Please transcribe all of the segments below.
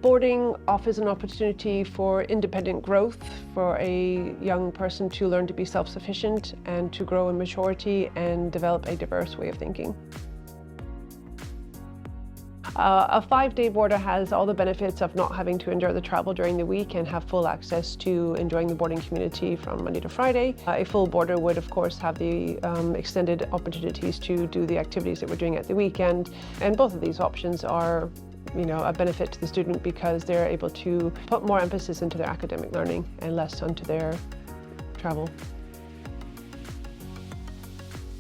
Boarding offers an opportunity for independent growth, for a young person to learn to be self-sufficient and to grow in maturity and develop a diverse way of thinking. A 5-day boarder has all the benefits of not having to endure the travel during the week and have full access to enjoying the boarding community from Monday to Friday. A full boarder would, of course, have the extended opportunities to do the activities that we're doing at the weekend. And both of these options are a benefit to the student because they're able to put more emphasis into their academic learning and less onto their travel.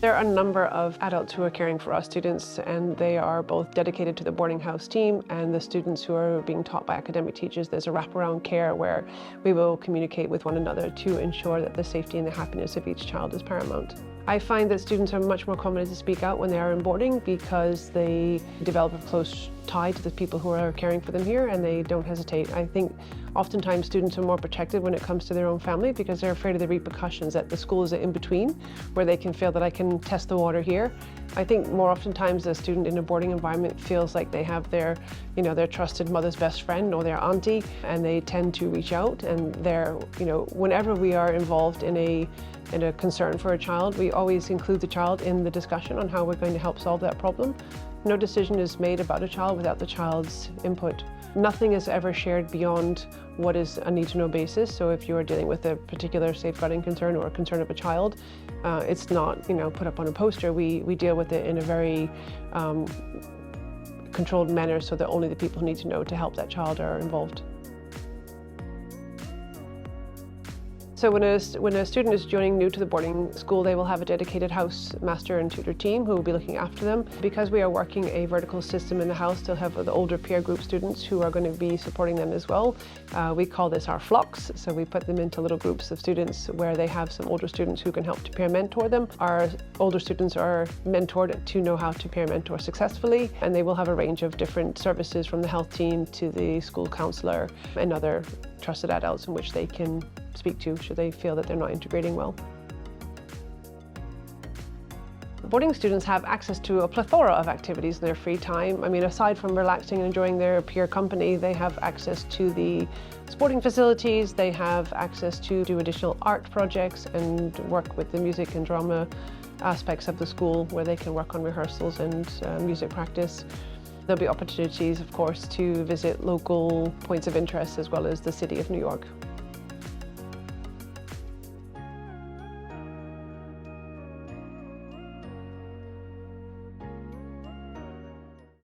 There are a number of adults who are caring for our students, and they are both dedicated to the boarding house team and the students who are being taught by academic teachers. There's a wraparound care where we will communicate with one another to ensure that the safety and the happiness of each child is paramount. I find that students are much more confident to speak out when they are in boarding because they develop a close tie to the people who are caring for them here and they don't hesitate. I think oftentimes students are more protected when it comes to their own family because they're afraid of the repercussions, that the school is an in-between where they can feel that I can test the water here. I think more oftentimes a student in a boarding environment feels like they have their trusted mother's best friend or their auntie, and they tend to reach out, and whenever we are involved in a concern for a child, we always include the child in the discussion on how we're going to help solve that problem. No decision is made about a child without the child's input. Nothing is ever shared beyond what is a need-to-know basis. So if you are dealing with a particular safeguarding concern or a concern of a child, it's not put up on a poster. We deal with it in a very controlled manner so that only the people who need to know to help that child are involved. So when a student is joining new to the boarding school, they will have a dedicated house master and tutor team who will be looking after them. Because we are working a vertical system in the house, they'll have the older peer group students who are going to be supporting them as well. We call this our flocks, so we put them into little groups of students where they have some older students who can help to peer mentor them. Our older students are mentored to know how to peer mentor successfully, and they will have a range of different services from the health team to the school counsellor and other trusted adults in which they can speak to should they feel that they're not integrating well. Boarding students have access to a plethora of activities in their free time. I mean, aside from relaxing and enjoying their peer company, they have access to the sporting facilities, they have access to do additional art projects and work with the music and drama aspects of the school where they can work on rehearsals and music practice. There'll be opportunities, of course, to visit local points of interest as well as the City of New York.